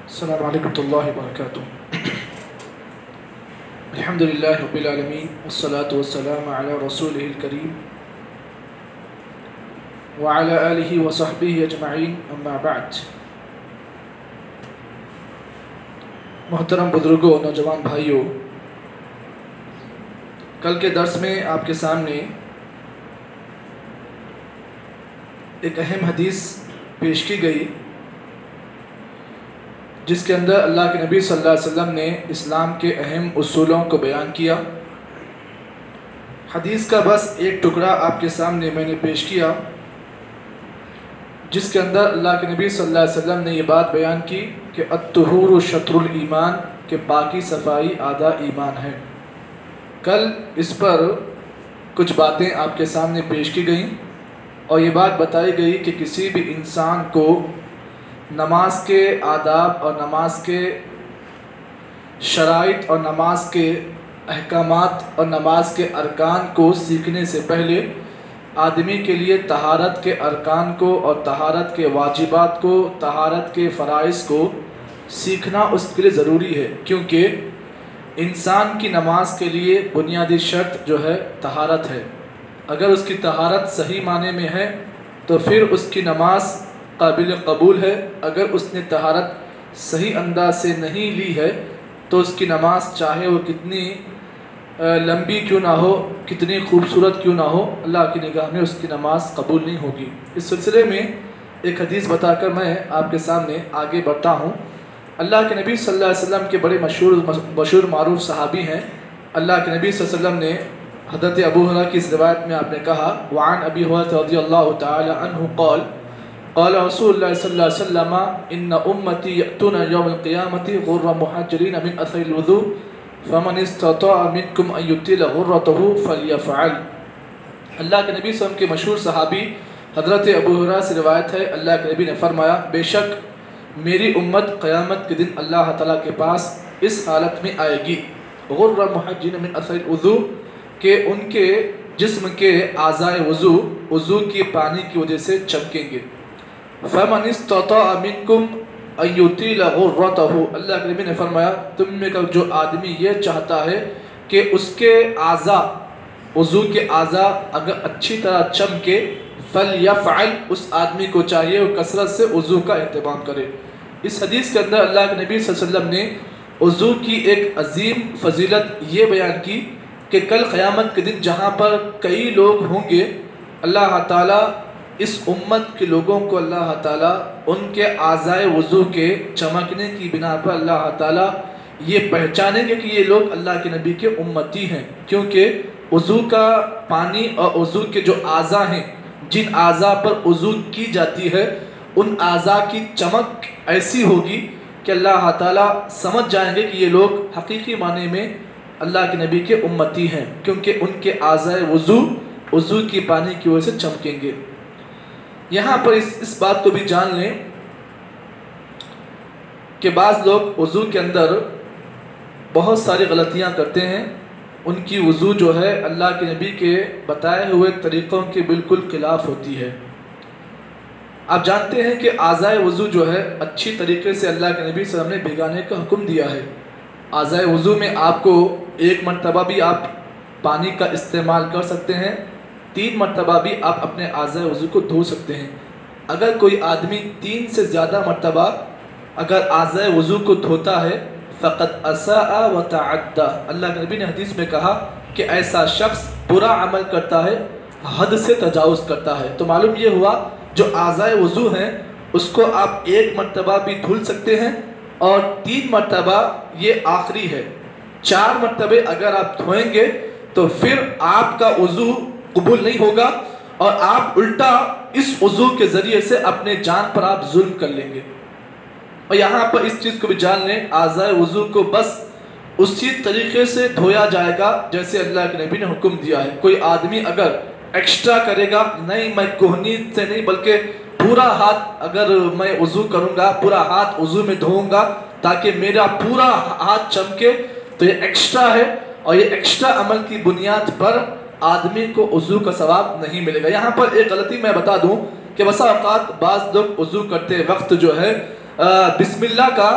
السلام علیکم ورحمۃ اللہ وبرکاتہ۔ الحمدللہ رب العالمین والصلاة والسلام علی رسولہ الکریم وعلی آلہ وصحبہ اجمعین، اما بعد۔ محترم بزرگوں، نوجوان بھائیوں، کل کے درس میں آپ کے سامنے ایک اہم حدیث پیش کی گئی جس کے اندر اللہ کے نبی صلی اللہ علیہ وسلم نے اسلام کے اہم اصولوں کو بیان کیا۔ حدیث کا بس ایک ٹکڑا آپ کے سامنے میں نے پیش کیا، جس کے اندر اللہ کے نبی صلی اللہ علیہ وسلم نے یہ بات بیان کی کہ الطہور شطر الایمان، کہ پاکی صفائی آدھا ایمان ہے۔ کل اس پر کچھ باتیں آپ کے سامنے پیش کی گئیں اور یہ بات بتائی گئی کہ کسی بھی انسان کو نماز کے آداب اور نماز کے شرائط اور نماز کے احکامات اور نماز کے ارکان کو سیکھنے سے پہلے آدمی کے لیے طہارت کے ارکان کو اور طہارت کے واجبات کو، طہارت کے فرائض کو سیکھنا اس کے لیے ضروری ہے، کیونکہ انسان کی نماز کے لیے بنیادی شرط جو ہے طہارت ہے۔ اگر اس کی طہارت صحیح معنی میں ہے تو پھر اس کی نماز قابل قبول ہے۔ اگر اس نے طہارت صحیح انداز سے نہیں لی ہے تو اس کی نماز چاہے وہ کتنی لمبی کیوں نہ ہو، کتنی خوبصورت کیوں نہ ہو، اللہ کی نگاہ میں اس کی نماز قبول نہیں ہوگی۔ اس سلسلے میں ایک حدیث بتا کر میں آپ کے سامنے آگے بڑھتا ہوں۔ اللہ کے نبی صلی اللہ علیہ وسلم کے بڑے مشہور معروف صحابی ہیں۔ اللہ کے نبی صلی اللہ علیہ وسلم نے حضرت ابو ہریرہ کی اس روایت میں آپ نے کہا، وعن ابی ہریرہ رضی اللہ تعالی عنہ قال قال رسول اللہ صلی اللہ علیہ وسلم ان امتی یأتون یوم القیامت غر محجلین من اثر الوضوء فمن استطاع منکم ان یطیل غرته فلیفعل۔ اللہ کے نبی صلی اللہ علیہ وسلم کے مشہور صحابی حضرت ابو ہریرہ سے روایت ہے، اللہ کے نبی نے فرمایا، بے شک میری امت قیامت کے دن اللہ تعالیٰ کے پاس اس حالت میں آئے گی، غر محجلین من اثر الوضوء، کہ ان کے جسم کے اعضائے وضو کی پانی کی وجہ سے چمکیں گے۔ فَمَنِ اسْتَطَاعَ مِنْكُمْ أَن يُطِيلَ غُرَّتَهُ، اللہ کے نبی نے فرمایا، تم میں کا جو آدمی یہ چاہتا ہے کہ اس کے اعضاء، وضو کے اعضاء اگر اچھی طرح چمکے، فَلْيَفْعَلْ، اس آدمی کو چاہیے وہ کثرت سے وضو کا اہتمام کرے۔ اس حدیث کے اندر اللہ کے نبی صلی اللہ علیہ وسلم نے وضو کی ایک عظیم فضیلت یہ بیان کی کہ کل قیامت کے دن جہاں پر کئی لوگ ہوں گے، اللہ تعالیٰ اس امت کے لوگوں کو اللہ تعالیٰ ان کے اعضائے وضو کے چمکنے کی بنا پر اللہ تعالیٰ یہ پہچانیں گے کہ یہ لوگ اللہ کے نبی کے امتی ہیں، کیونکہ وضو کا پانی اور وضو کے جو اعضاء ہیں، جن اعضاء پر وضو کی جاتی ہے، ان اعضاء کی چمک ایسی ہوگی کہ اللہ تعالیٰ سمجھ جائیں گے کہ یہ لوگ حقیقی معنی میں اللہ کے نبی کے امتی ہیں، کیونکہ ان کے اعضائے وضو کی پانی کی وجہ سے چمکیں گے۔ یہاں پر اس بات کو بھی جان لیں کہ بعض لوگ وضو کے اندر بہت ساری غلطیاں کرتے ہیں، ان کی وضو جو ہے اللہ کے نبی کے بتائے ہوئے طریقوں کے بالکل خلاف ہوتی ہے۔ آپ جانتے ہیں کہ اعضائے وضو جو ہے اچھی طریقے سے اللہ کے نبی صلی اللہ علیہ وسلم نے بھگانے کا حکم دیا ہے۔ اعضائے وضو میں آپ کو ایک مرتبہ بھی آپ پانی کا استعمال کر سکتے ہیں، 3 مرتبہ بھی آپ اپنے اعضائے وضو کو دھو سکتے ہیں۔ اگر کوئی آدمی 3 سے زیادہ مرتبہ اگر اعضائے وضو کو دھوتا ہے فقط اساء وتعدى، اللہ کے نبی نے حدیث میں کہا کہ ایسا شخص برا عمل کرتا ہے، حد سے تجاوز کرتا ہے۔ تو معلوم یہ ہوا جو اعضائے وضو ہیں اس کو آپ 1 مرتبہ بھی دھل سکتے ہیں اور 3 مرتبہ یہ آخری ہے۔ 4 مرتبہ اگر آپ دھوئیں گے تو پھر آپ کا وضو قبول نہیں ہوگا اور آپ الٹا اس وضو کے ذریعے سے اپنے جان پر آپ ظلم کر لیں گے۔ اور یہاں پر اس چیز کو بھی جان لیں، اعضائے وضو کو بس اسی طریقے سے دھویا جائے گا جیسے اللہ کے نبی نے حکم دیا ہے۔ کوئی آدمی اگر ایکسٹرا کرے گا، نہیں میں کوہنی سے نہیں بلکہ پورا ہاتھ اگر میں وضو کروں گا، پورا ہاتھ وضو میں دھوؤں گا تاکہ میرا پورا ہاتھ چمکے، تو یہ ایکسٹرا ہے اور یہ ایکسٹرا عمل کی بنیاد پر آدمی کو وضو کا ثواب نہیں ملے گا۔ یہاں پر ایک غلطی میں بتا دوں کہ بسا اوقات بعض لوگ وضو کرتے وقت جو ہے بسم اللہ کا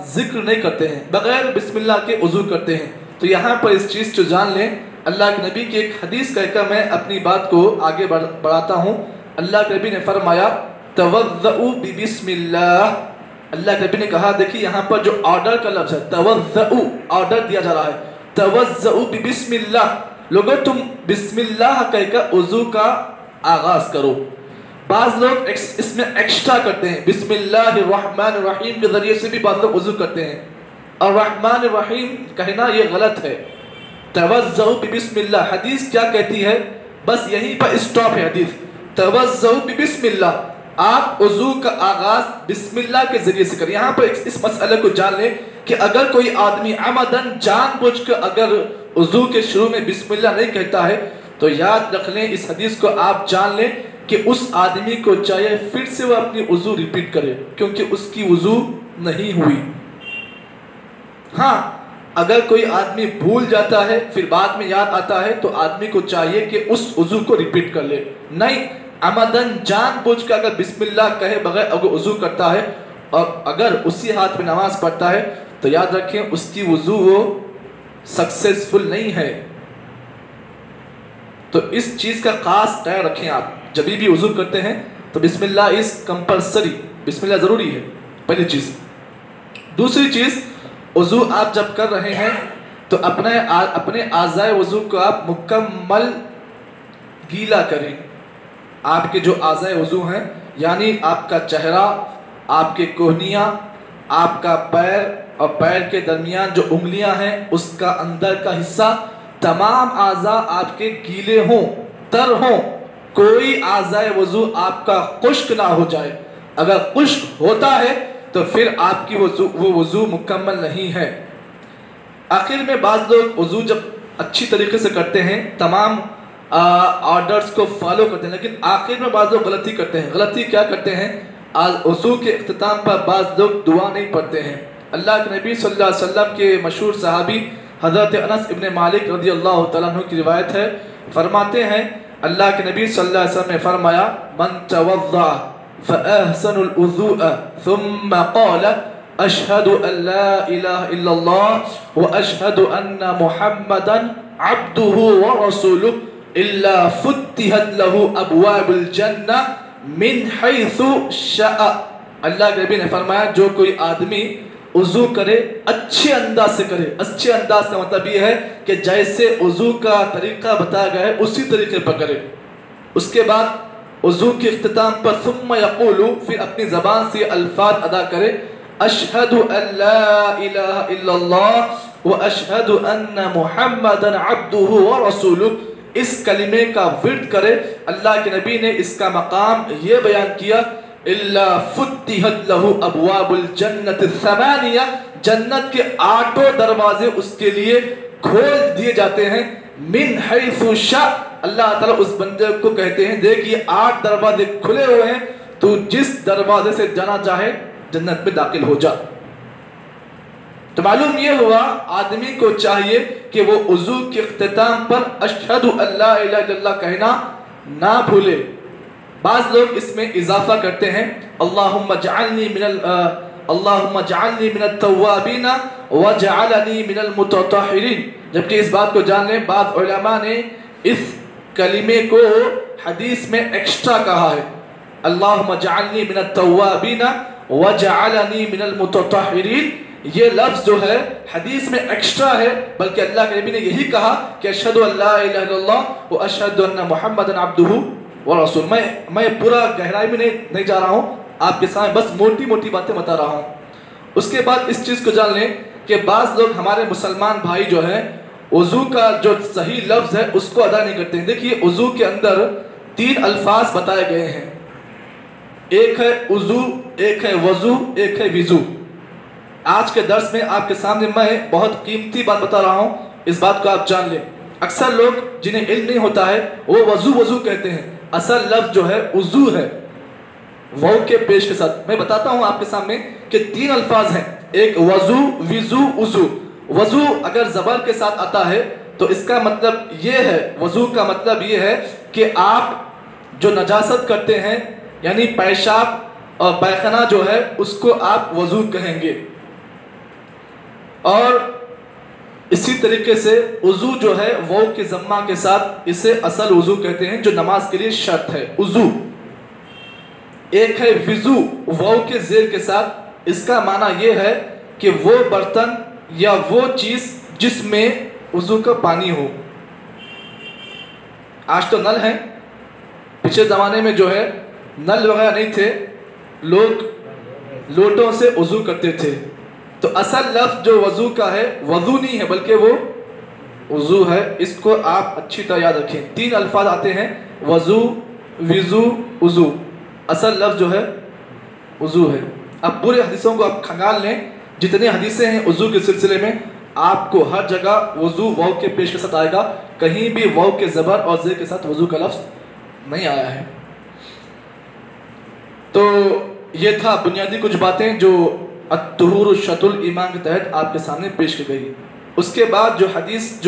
ذکر نہیں کرتے ہیں، بغیر بسم اللہ کے وضو کرتے ہیں۔ تو یہاں پر اس چیز کو جان لیں، اللہ کے نبی کی ایک حدیث کہہ کر میں اپنی بات کو آگے بڑھاتا ہوں۔ اللہ کے نبی نے فرمایا توضؤ بسم اللہ، اللہ کے نبی نے کہا، دیکھیے یہاں پر جو آرڈر کا لفظ ہے توضؤ، آرڈر دیا جا رہا ہے، توضؤ بسم اللہ، لوگوں تم بسم اللہ کہہ کر وضو کا آغاز کرو۔ بعض لوگ اس میں ایکسٹرا کرتے ہیں، بسم اللہ الرحمن الرحیم کے ذریعے سے بھی بعض لوگ وضو کرتے ہیں، اور الرحمن الرحیم کہنا یہ غلط ہے۔ توضؤ بسم اللہ حدیث کیا کہتی ہے، بس یہیں پر اسٹاپ ہے حدیث، توضؤ بسم اللہ، آپ وضو کا آغاز بسم اللہ کے ذریعے سے کریں۔ یہاں پر اس مسئلے کو جان لیں کہ اگر کوئی آدمی عمدن جان بوجھ کر اگر وضو کے شروع میں بسم اللہ نہیں کہتا ہے تو یاد رکھ لیں، اس حدیث کو آپ جان لیں کہ اس آدمی کو چاہیے پھر سے وہ اپنی وضو ریپیٹ کرے، کیونکہ اس کی وضو نہیں ہوئی۔ ہاں اگر کوئی آدمی بھول جاتا ہے پھر بعد میں یاد آتا ہے تو آدمی کو چاہیے کہ اس وضو کو ریپیٹ کر لے، نہیں عمدن جان بوجھ کر اگر بسم اللہ کہے بغیر اگر وضو کرتا ہے اور اگر اسی ہاتھ میں نماز پڑھتا ہے تو یاد رکھیں اس کی وضو وہ سکسیسفل نہیں ہے۔ تو اس چیز کا خاص خیال رکھیں، آپ جب بھی وضو کرتے ہیں تو بسم اللہ از کمپلسری، بسم اللہ ضروری ہے، پہلی چیز۔ دوسری چیز، وضو آپ جب کر رہے ہیں تو اپنے اعضائے وضو کو آپ مکمل گیلا کریں۔ آپ کے جو اعضائے وضو ہیں یعنی آپ کا چہرہ، آپ کے کوہنیاں، آپ کا پیر اور پیر کے درمیان جو انگلیاں ہیں اس کا اندر کا حصہ، تمام اعضاء آپ کے گیلے ہوں، تر ہوں، کوئی اعضائے وضو آپ کا خشک نہ ہو جائے۔ اگر خشک ہوتا ہے تو پھر آپ کی وہ وضو مکمل نہیں ہے۔ آخر میں بعض لوگ وضو جب اچھی طریقے سے کرتے ہیں، تمام آرڈرز کو فالو کرتے ہیں، لیکن آخر میں بعض لوگ غلطی کرتے ہیں۔ غلطی کیا کرتے ہیں، وضو کے اختتام پر بعض لوگ دعا نہیں پڑھتے ہیں۔ اللہ کے نبی صلی اللہ علیہ وسلم کے مشہور صحابی حضرت انس ابن مالک رضی اللہ تعالیٰ عنہ کی روایت ہے، فرماتے ہیں اللہ کے نبی صلی اللہ علیہ وسلم نے فرمایا من توضأ فأحسن الوضوء ثم قال اشهد ان لا اله الا الله واشهد ان محمدا عبده ورسوله الا فتحت له ابواب الجنہ من حیث شاء۔ اللہ کے نبی نے فرمایا جو کوئی آدمی وضو کرے اچھے انداز سے کرے، اچھے انداز کا مطلب یہ ہے کہ جیسے وضو کا طریقہ بتایا گیا ہے اسی طریقے پر کرے۔ اس کے بعد وضو کے اختتام پر ثم یقول، پھر اپنی زبان سے الفاظ ادا کرے، اشہد ان لا الہ الا اللہ واشہد ان محمدا عبدہ ورسولہ، اس کلمے کا ورد کرے۔ اللہ کے نبی نے اس کا مقام یہ بیان کیا، الا فتحت له ابواب الجنت الثمانیہ، جنت کے 8 دروازے اس کے لیے کھول دیے جاتے ہیں، من حیث شاء، اللہ تعالیٰ اس بندے کو کہتے ہیں دیکھ یہ 8 دروازے کھلے ہوئے ہیں، تو جس دروازے سے جانا چاہے جنت میں داخل ہو جا۔ تو معلوم یہ ہوا آدمی کو چاہیے کہ وہ وضو کے اختتام پر اشہد ان لا الہ الا اللہ کہنا نہ بھولے۔ بعض لوگ اس میں اضافہ کرتے ہیں اللہم اجعلنی من التوابین وجعلنی من المتطہرین، جبکہ اس بات کو جان لیں بعض علماء نے اس کلمے کو حدیث میں ایکسٹرا کہا ہے، اللہم اجعلنی من التوابین وجعلنی من المتطہرین، یہ لفظ جو ہے حدیث میں ایکسٹرا ہے، بلکہ اللہ کے نبی نے یہی کہا کہ اشہد ان لا الہ الا اللہ واشہد ان محمدا عبدہ ورسول۔ میں پورا گہرائی میں نہیں جا رہا ہوں، آپ کے سامنے بس موٹی موٹی باتیں بتا رہا ہوں۔ اس کے بعد اس چیز کو جان لیں کہ بعض لوگ ہمارے مسلمان بھائی جو ہیں وضو کا جو صحیح لفظ ہے اس کو ادا نہیں کرتے ہیں۔ دیکھیے وضو کے اندر 3 الفاظ بتائے گئے ہیں، ایک ہے وضو، ایک ہے وضو، ایک ہے وضو۔ آج کے درس میں آپ کے سامنے میں بہت قیمتی بات بتا رہا ہوں، اس بات کو آپ جان لیں۔ اکثر لوگ جنہیں علم نہیں ہوتا ہے وہ وضو وضو کہتے ہیں، اصل لفظ جو ہے وضو ہے، واو کے پیش کے ساتھ۔ میں بتاتا ہوں آپ کے سامنے کہ 3 الفاظ ہیں، ایک وضو، وضو، وضو۔ وضو اگر زبر کے ساتھ آتا ہے تو اس کا مطلب یہ ہے، وضو کا مطلب یہ ہے کہ آپ جو نجاست کرتے ہیں یعنی پیشاب اور پیخانہ جو ہے اس کو آپ وضو کہیں گے. اور اسی طریقے سے وضو جو ہے واو کے ضمہ کے ساتھ اسے اصل وضو کہتے ہیں جو نماز کے لیے شرط ہے. وضو ایک ہے وضو واو کے زیر کے ساتھ. اس کا معنی یہ ہے کہ وہ برتن یا وہ چیز جس میں وضو کا پانی ہو. آج تو نل ہیں, پچھلے زمانے میں جو ہے نل وغیرہ نہیں تھے, لوگ لوٹوں سے وضو کرتے تھے. تو اصل لفظ جو وضو کا ہے وضو نہیں ہے بلکہ وہ وضو ہے. اس کو آپ اچھی طرح یاد رکھیں. 3 الفاظ آتے ہیں, وضو, وضو, وضو. اصل لفظ جو ہے وضو ہے. اب پورے حدیثوں کو آپ کھنگال لیں, جتنی حدیثیں ہیں وضو کے سلسلے میں آپ کو ہر جگہ وضو واو کے پیش کے ساتھ آئے گا. کہیں بھی واو کے زبر اور زیر کے ساتھ وضو کا لفظ نہیں آیا ہے. تو یہ تھا بنیادی کچھ باتیں جو الطہور شطر الایمان کے تحت آپ کے سامنے پیش کی گئی. اس کے بعد جو حدیث